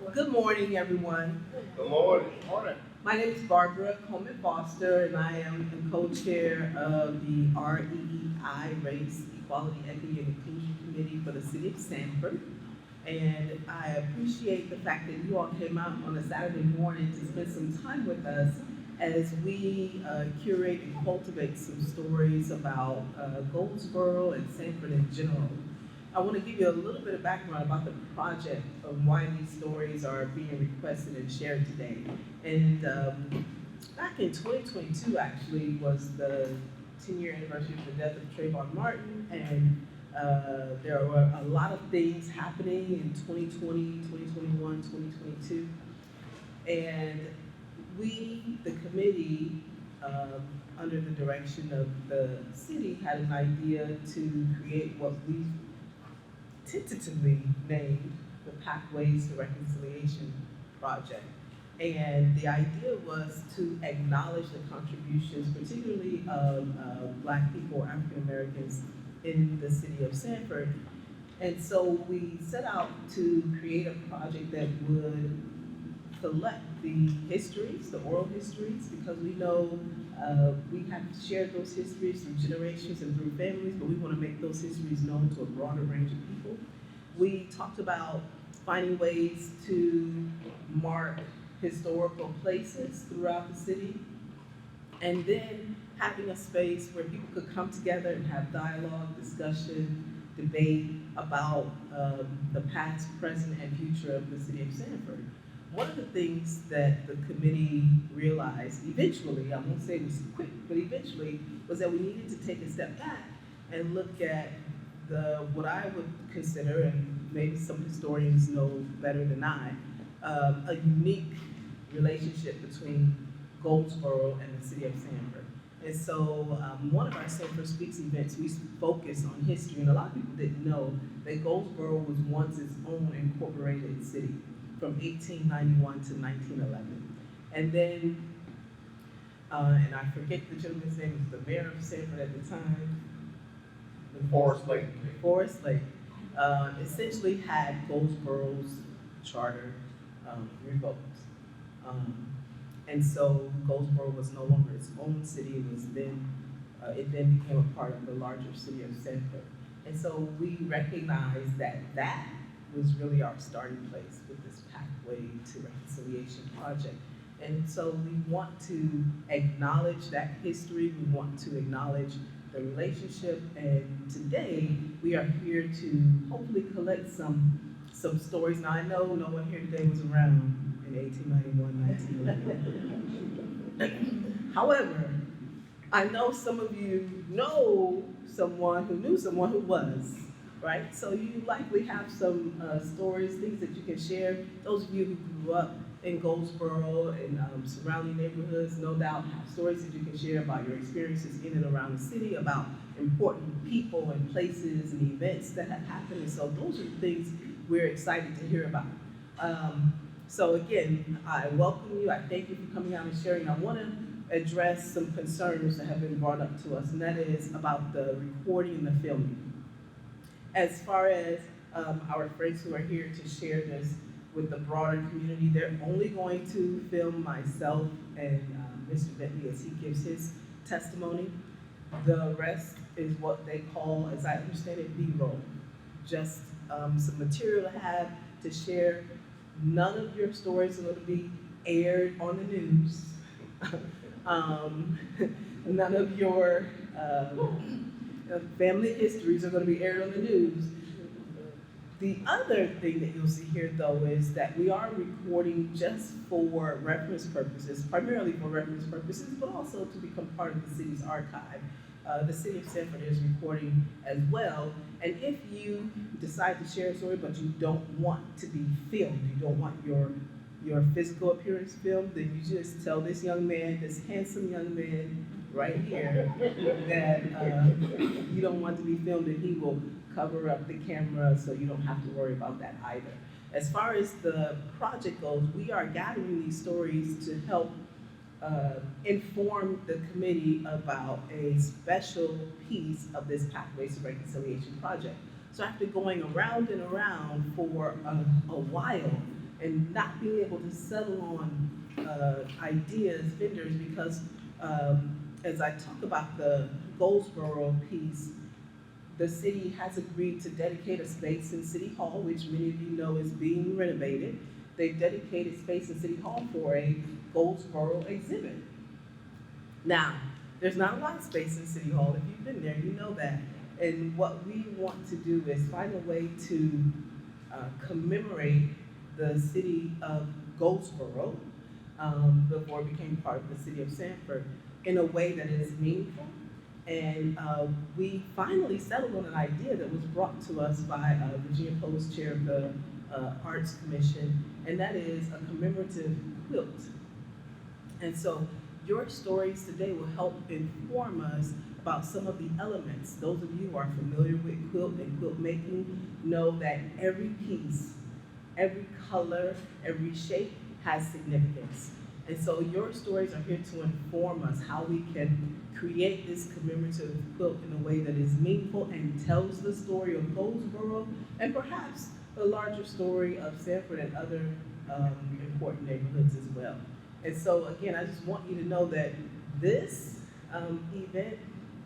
Good morning, everyone. Good morning. My name is Barbara Colman Foster, and I am the co-chair of the REEI Race, Equality, Equity, and Inclusion Committee for the City of Sanford. And I appreciate the fact that you all came out on a Saturday morning to spend some time with us as we curate and cultivate some stories about Goldsboro and Sanford in general. I want to give you a little bit of background about the project of why these stories are being requested and shared today. And back in 2022, actually, was the 10-year anniversary of the death of Trayvon Martin, and there were a lot of things happening in 2020, 2021, 2022, and we, the committee, under the direction of the city, had an idea to create what we tentatively named the Pathways to Reconciliation Project. And the idea was to acknowledge the contributions, particularly of Black people or African Americans in the city of Sanford. And so we set out to create a project that would collect the histories, the oral histories, because we know we have shared those histories through generations and through families, but we want to make those histories known to a broader range of people. We talked about finding ways to mark historical places throughout the city, and then having a space where people could come together and have dialogue, discussion, debate about the past, present, and future of the city of Sanford. One of the things that the committee realized eventually, I won't say it was quick, but eventually, was that we needed to take a step back and look at what I would consider, and maybe some historians know better than I, a unique relationship between Goldsboro and the city of Sanford. And so one of our Sanford Speaks events, we focused on history, and a lot of people didn't know that Goldsboro was once its own incorporated city from 1891 to 1911. And then, and I forget the gentleman's name, was the mayor of Sanford at the time. Forest Lake. Forest Lake essentially had Goldsboro's charter revoked. And so Goldsboro was no longer its own city. It then became a part of the larger city of Sanford. And so we recognized that that was really our starting place with this Pathway to Reconciliation project. And so we want to acknowledge that history. We want to acknowledge the relationship. And today we are here to hopefully collect some stories. Now I know no one here today was around in 1891, 1911. However, I know some of you know someone who knew someone who was, right? So you likely have some stories, things that you can share. Those of you who grew up in Goldsboro and surrounding neighborhoods, no doubt have stories that you can share about your experiences in and around the city, about important people and places and events that have happened. And so those are the things we're excited to hear about. So again, I welcome you. I thank you for coming out and sharing. I want to address some concerns that have been brought up to us, and that is about the recording and the filming. As far as our friends who are here to share this with the broader community, they're only going to film myself and Mr. Bentley as he gives his testimony. The rest is what they call, as I understand it, B-roll. Just some material to have to share. None of your stories are going to be aired on the news. None of your family histories are going to be aired on the news. The other thing that you'll see here, though, is that we are recording just for reference purposes, primarily for reference purposes, but also to become part of the city's archive. The city of Sanford is recording as well. And if you decide to share a story, but you don't want to be filmed, you don't want your physical appearance filmed, then you just tell this young man, this handsome young man right here, that you don't want to be filmed, and he will cover up the camera so you don't have to worry about that either. As far as the project goes, we are gathering these stories to help inform the committee about a special piece of this Pathways to Reconciliation project. So after going around and around for a while, and not being able to settle on ideas, vendors, because as I talk about the Goldsboro piece, the city has agreed to dedicate a space in City Hall, which many of you know is being renovated. They've dedicated space in City Hall for a Goldsboro exhibit. Now, there's not a lot of space in City Hall. If you've been there, you know that. And what we want to do is find a way to commemorate the city of Goldsboro before it became part of the city of Sanford in a way that is meaningful. And we finally settled on an idea that was brought to us by Virginia Post, chair of the Arts Commission, and that is a commemorative quilt. And so your stories today will help inform us about some of the elements. Those of you who are familiar with quilt and quilt making know that every piece, every color, every shape has significance. And so your stories are here to inform us how we can create this commemorative quilt in a way that is meaningful and tells the story of Goldsboro and perhaps the larger story of Sanford and other important neighborhoods as well. And so again, I just want you to know that this event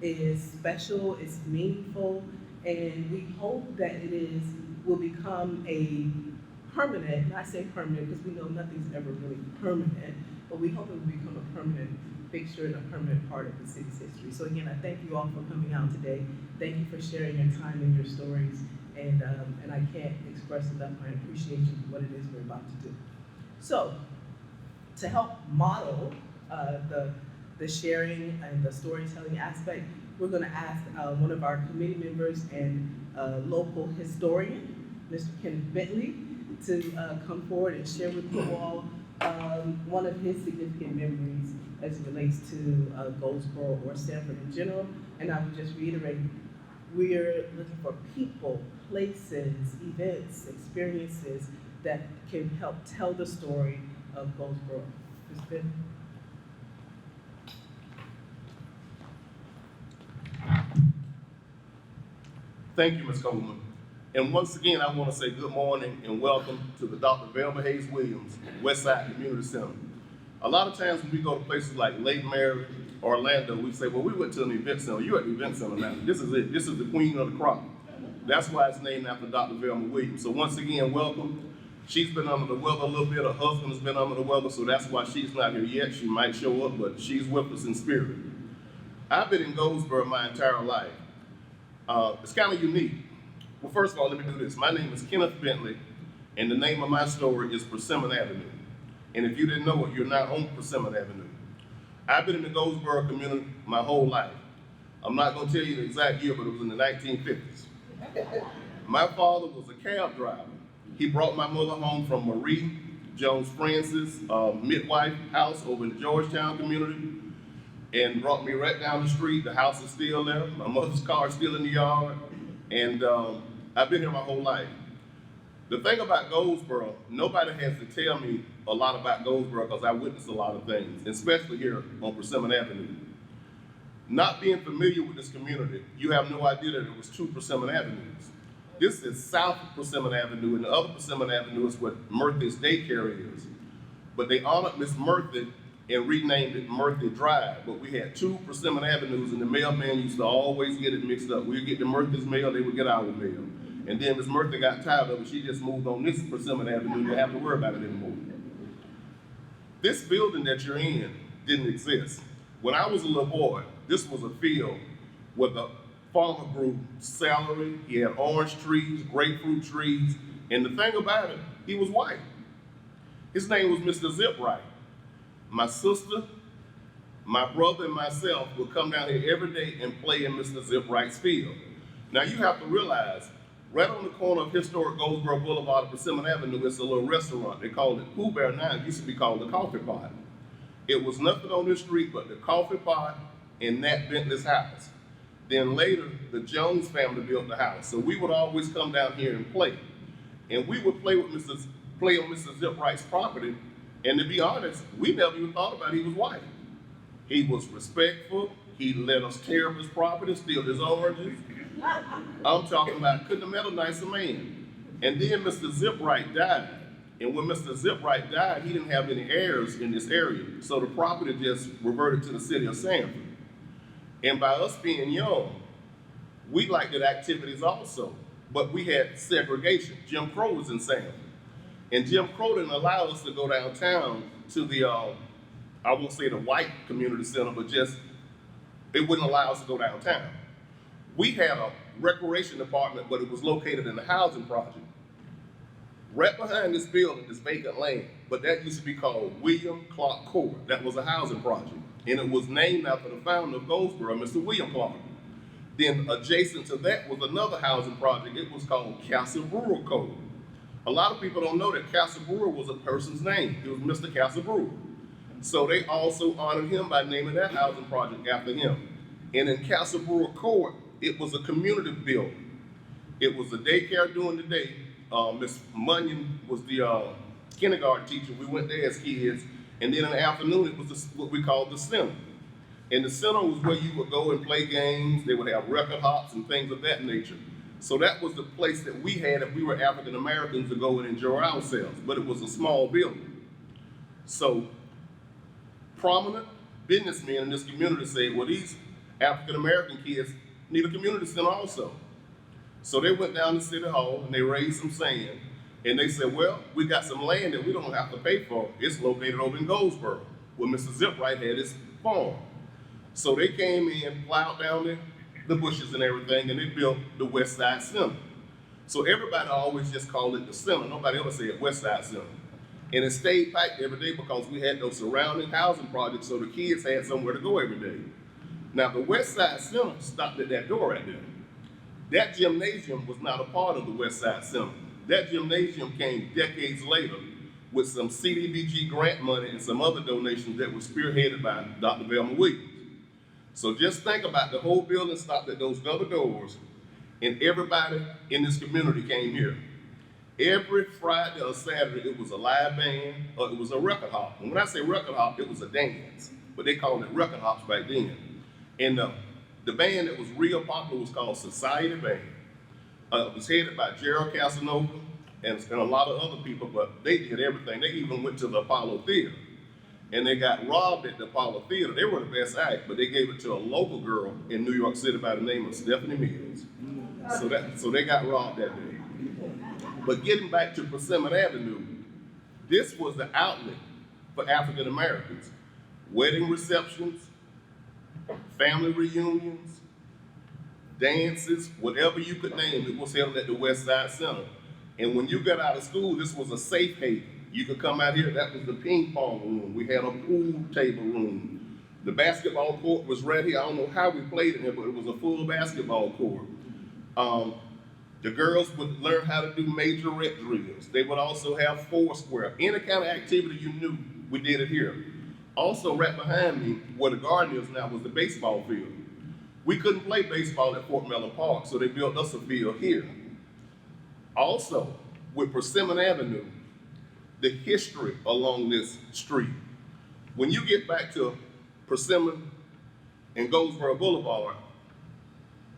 is special, it's meaningful, and we hope that will become a permanent, and I say permanent because we know nothing's ever really permanent, but we hope it will become a permanent fixture and a permanent part of the city's history. So again, I thank you all for coming out today. Thank you for sharing your time and your stories, and I can't express enough my appreciation for what it is we're about to do. So, to help model the sharing and the storytelling aspect, we're going to ask one of our committee members and local historian, Mr. Kenneth Bentley, to come forward and share with you all one of his significant memories as it relates to Goldsboro or Sanford in general. And I would just reiterate, we're looking for people, places, events, experiences that can help tell the story of Goldsboro. Ms. Bentley. Thank you, Ms. Coleman. And once again, I want to say good morning and welcome to the Dr. Velma H. Williams Westside Community Center. A lot of times when we go to places like Lake Mary, Orlando, we say, well, we went to an event center. You're at the event center now. This is it. This is the queen of the crop. That's why it's named after Dr. Velma Williams. So once again, welcome. She's been under the weather a little bit. Her husband has been under the weather, so that's why she's not here yet. She might show up, but she's with us in spirit. I've been in Goldsboro my entire life. It's kind of unique. Well, first of all, let me do this. My name is Kenneth Bentley, and the name of my story is Persimmon Avenue. And if you didn't know it, you're not on Persimmon Avenue. I've been in the Goldsboro community my whole life. I'm not going to tell you the exact year, but it was in the 1950s. My father was a cab driver. He brought my mother home from Marie Jones Francis midwife house over in the Georgetown community and brought me right down the street. The house is still there. My mother's car is still in the yard. And I've been here my whole life. The thing about Goldsboro, nobody has to tell me a lot about Goldsboro because I witnessed a lot of things, especially here on Persimmon Avenue. Not being familiar with this community, you have no idea that there was two Persimmon Avenues. This is South Persimmon Avenue, and the other Persimmon Avenue is what Murthy's daycare is. But they honored Miss Murthy and renamed it Murthy Drive. But we had two Persimmon Avenues, and the mailman used to always get it mixed up. We'd get the Murthy's mail, they would get our mail. And then Miss Murthy got tired of it. She just moved on this Persimmon Avenue. You don't have to worry about it anymore. This building that you're in didn't exist. When I was a little boy, this was a field where the farmer grew celery. He had orange trees, grapefruit trees, and the thing about it, he was white. His name was Mr. Zipwright. My sister, my brother, and myself would come down here every day and play in Mr. Zipwright's field. Now you have to realize, right on the corner of historic Goldsboro Boulevard and Persimmon Avenue, it's a little restaurant. They called it Pooh Bear now. It used to be called the Coffee Pot. It was nothing on this street but the coffee pot and Nat Bentley's house. Then later, the Jones family built the house. So we would always come down here and play. And we would play on Mr. Zipwright's property. And to be honest, we never even thought about he was white. He was respectful. He let us tear up his property, steal his oranges. I'm talking about couldn't have met a nicer man. And then Mr. Zipwright died. And when Mr. Zipwright died, he didn't have any heirs in this area. So the property just reverted to the city of Sanford. And by us being young, we liked the activities also. But we had segregation. Jim Crow was in Sanford. And Jim Crow didn't allow us to go downtown to the, I won't say the white community center, but just, it wouldn't allow us to go downtown. We had a recreation department, but it was located in the housing project. Right behind this building is vacant land, but that used to be called William Clark Court. That was a housing project. And it was named after the founder of Goldsboro, Mr. William Clark. Then adjacent to that was another housing project. It was called Castle Brewer Code. A lot of people don't know that Castle Brewer was a person's name. It was Mr. Castle Brewer. So they also honored him by naming that housing project after him. And in Castle Brewer Court, it was a community building. It was a daycare during the day. Miss Munyon was the kindergarten teacher. We went there as kids. And then in the afternoon, it was what we called the center. And the center was where you would go and play games. They would have record hops and things of that nature. So that was the place that we had if we were African Americans to go and enjoy ourselves. But it was a small building. So prominent businessmen in this community said, well, these African American kids need a community center also. So they went down to City Hall and they raised some sand. And they said, well, we got some land that we don't have to pay for. It's located over in Goldsboro, where Mr. Zipwright had his farm. So they came in, plowed down the bushes and everything, and they built the Westside Center. So everybody always just called it the center. Nobody ever said Westside Center. And it stayed packed every day because we had those surrounding housing projects, so the kids had somewhere to go every day. Now, the Westside Center stopped at that door right there. That gymnasium was not a part of the Westside Center. That gymnasium came decades later with some CDBG grant money and some other donations that were spearheaded by Dr. Velma Williams. So just think about the whole building stopped at those double doors, and everybody in this community came here. Every Friday or Saturday, it was a live band or it was a record hop. And when I say record hop, it was a dance, but they called it record hops back then. And the band that was real popular was called Society Band. It was headed by Gerald Casanova and a lot of other people, but they did everything. They even went to the Apollo Theater. And they got robbed at the Apollo Theater. They were the best act, but they gave it to a local girl in New York City by the name of Stephanie Mills. So they got robbed that day. But getting back to Persimmon Avenue, this was the outlet for African Americans. Wedding receptions, family reunions, dances, whatever you could name, it was held at the Westside Center. And when you got out of school, this was a safe haven. You could come out here, that was the ping pong room. We had a pool table room. The basketball court was right here. I don't know how we played in here, but it was a full basketball court. The girls would learn how to do majorette drills. They would also have foursquare. Any kind of activity you knew, we did it here. Also, right behind me, where the garden is now, was the baseball field. We couldn't play baseball at Fort Mellon Park, so they built us a field here. Also, with Persimmon Avenue, the history along this street. When you get back to Persimmon and Goldsboro Boulevard,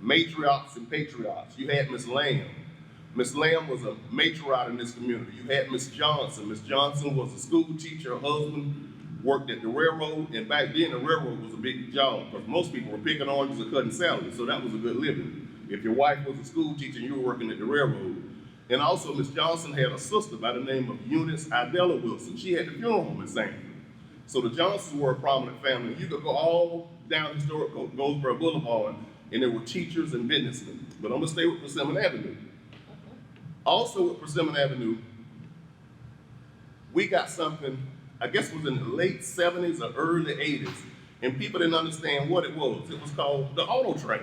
matriarchs and patriarchs, you had Miss Lamb. Miss Lamb was a matriarch in this community. You had Miss Johnson. Miss Johnson was a school teacher. Her husband worked at the railroad, and back then the railroad was a big job because most people were picking oranges or cutting salads, so that was a good living. If your wife was a school teacher and you were working at the railroad. And also, Miss Johnson had a sister by the name of Eunice Idella Wilson. She had the funeral home in Sanford. So the Johnsons were a prominent family. You could go all down historic Goldsboro Boulevard, and there were teachers and businessmen. But I'm gonna stay with Persimmon Avenue. Also with Persimmon Avenue, we got something, I guess it was in the late 70s or early 80s, and people didn't understand what it was. It was called the auto train.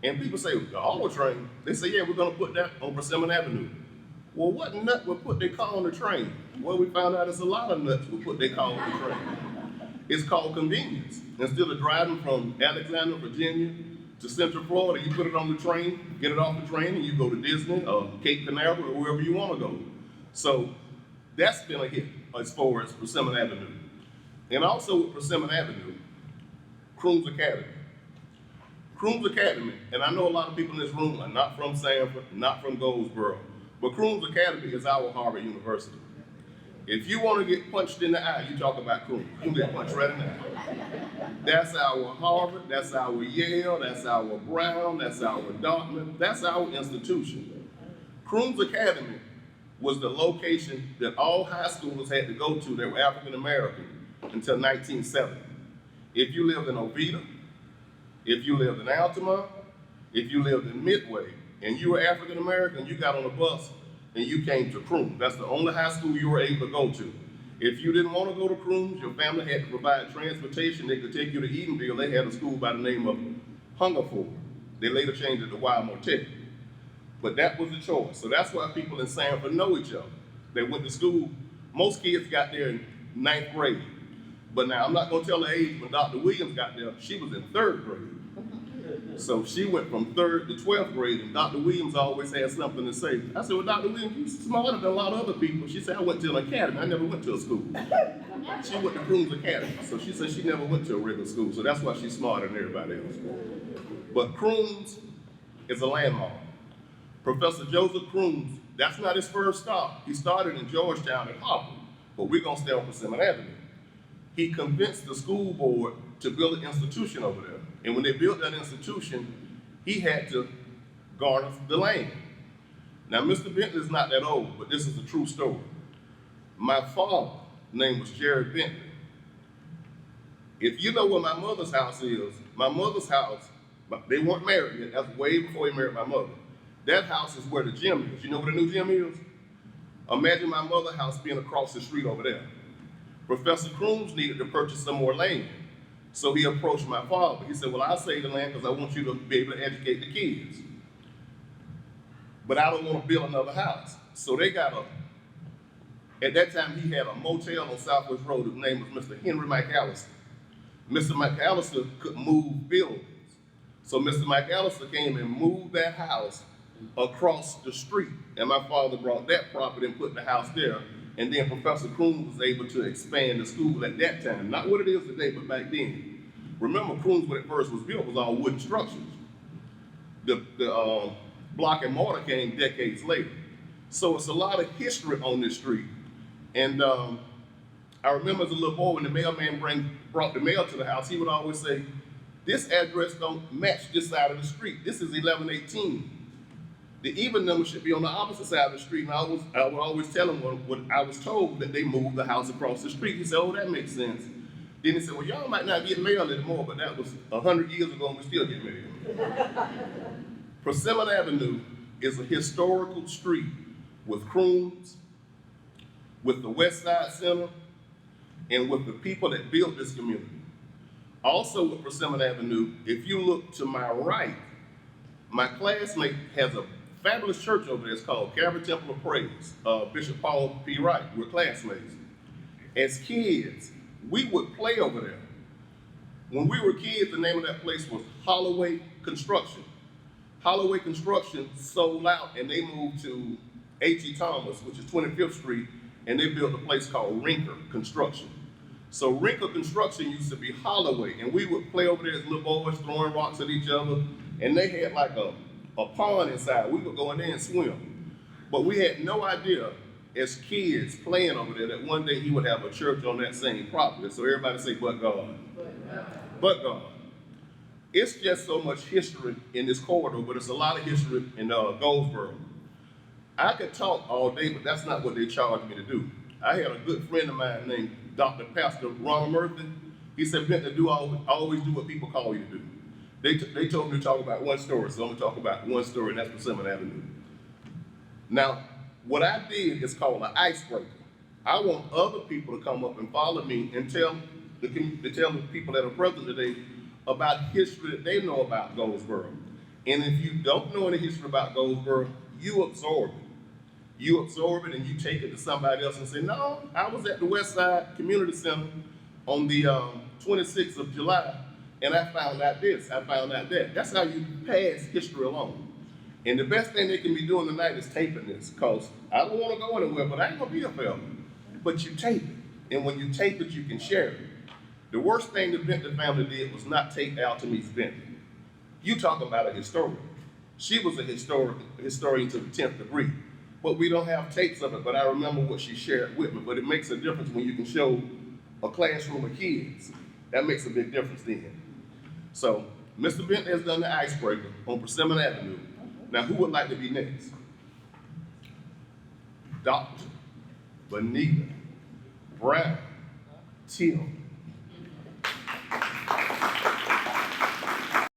And people say, the auto train? They say, yeah, we're gonna put that on Persimmon Avenue. Well, what nut would put their car on the train? Well, we found out it's a lot of nuts would put their car on the train. It's called convenience. Instead of driving from Alexandria, Virginia to Central Florida, you put it on the train, get it off the train, and you go to Disney or Cape Canaveral or wherever you wanna go. So that's been a hit as far as Persimmon Avenue. And also with Persimmon Avenue, Crooms Academy. Crooms Academy, and I know a lot of people in this room are not from Sanford, not from Goldsboro, But Crooms Academy is our Harvard University. If you want to get punched in the eye, you talk about Crooms. You can get punched right in the eye. That's our Harvard, that's our Yale, that's our Brown, that's our Dartmouth, that's our institution. Crooms Academy was the location that all high schoolers had to go to that were African American until 1970. If you lived in Oviedo, if you lived in Altamont, if you lived in Midway, and you were African American, you got on a bus and you came to Crooms. That's the only high school you were able to go to. If you didn't want to go to Crooms, your family had to provide transportation. They could take you to Edenville. They had a school by the name of Hungerford. They later changed it to Wildmore Tech. But that was the choice. So that's why people in Sanford know each other. They went to school. Most kids got there in 9th grade. But now, I'm not going to tell the age when Dr. Williams got there. She was in 3rd grade. So she went from 3rd to 12th grade, and Dr. Williams always had something to say. I said, well, Dr. Williams, you're smarter than a lot of other people. She said, I went to an academy. I never went to a school. She went to Crooms Academy. So she said she never went to a regular school. So that's why she's smarter than everybody else. But Crooms is a landmark. Professor Joseph Crooms, that's not his first stop. He started in Georgetown and Harvard, but we're going to stay on Persimmon Avenue. He convinced the school board to build an institution over there. And when they built that institution, he had to garner the land. Now, Mr. Bentley is not that old, but this is a true story. My father's name was Jared Bentley. If you know where my mother's house is, my mother's house, they weren't married yet. That's way before he married my mother. That house is where the gym is. You know where the new gym is? Imagine my mother's house being across the street over there. Professor Crooms needed to purchase some more land. So he approached my father. He said, well, I'll save the land because I want you to be able to educate the kids. But I don't want to build another house. So they got at that time he had a motel on Southwest Road. His name was Mr. Henry McAllister. Mr. McAllister could move buildings. So Mr. McAllister came and moved that house across the street. And my father brought that property and put the house there. And then Professor Crooms was able to expand the school at that time. Not what it is today, but back then. Remember, Crooms, when it first was built, was all wooden structures. The block and mortar came decades later. So it's a lot of history on this street. And I remember as a little boy, when the mailman brought the mail to the house, he would always say, this address don't match this side of the street. This is 1118. The even number should be on the opposite side of the street. And I would always tell him when I was told that they moved the house across the street. He said, oh, that makes sense. Then he said, well, y'all might not get mail anymore, but that was 100 years ago and we still get mail. Persimmon Avenue is a historical street with Crooms, with the Westside Center, and with the people that built this community. Also with Persimmon Avenue, if you look to my right, my classmate has a fabulous church over there. It's called Calvary Temple of Praise. Bishop Paul P. Wright. We're classmates. As kids, we would play over there. When we were kids, the name of that place was Holloway Construction. Holloway Construction sold out and they moved to H.E. Thomas, which is 25th Street, and they built a place called Rinker Construction. So Rinker Construction used to be Holloway, and we would play over there as little boys throwing rocks at each other, and they had like a pond inside. We would go in there and swim. But we had no idea as kids playing over there that one day he would have a church on that same property. So everybody say, but God. But God. It's just so much history in this corridor, but it's a lot of history in Goldsboro. I could talk all day, but that's not what they charged me to do. I had a good friend of mine named Dr. Pastor Ronald Murphy. He said, Bentley, always do what people call you to do. They told me to talk about one story, so I'm going to talk about one story, and that's Persimmon Avenue. Now, what I did is called an icebreaker. I want other people to come up and follow me and tell the people that are present today about history that they know about Goldsboro. And if you don't know any history about Goldsboro, you absorb it. You absorb it and you take it to somebody else and say, no, I was at the Westside Community Center on the 26th of July, and I found out this, I found out that. That's how you pass history along. And the best thing they can be doing tonight is taping this, because I don't want to go anywhere, but I ain't going to be a forever. But you tape it, and when you tape it, you can share it. The worst thing the Bentley family did was not take Altamese Bentley. You talking about a historian. She was a historian to the 10th degree. but we don't have tapes of it, but I remember what she shared with me. But it makes a difference when you can show a classroom of kids. That makes a big difference then. So, Mr. Bentley has done the icebreaker on Persimmon Avenue. Now, who would like to be next? Dr. Benita Brown Tim.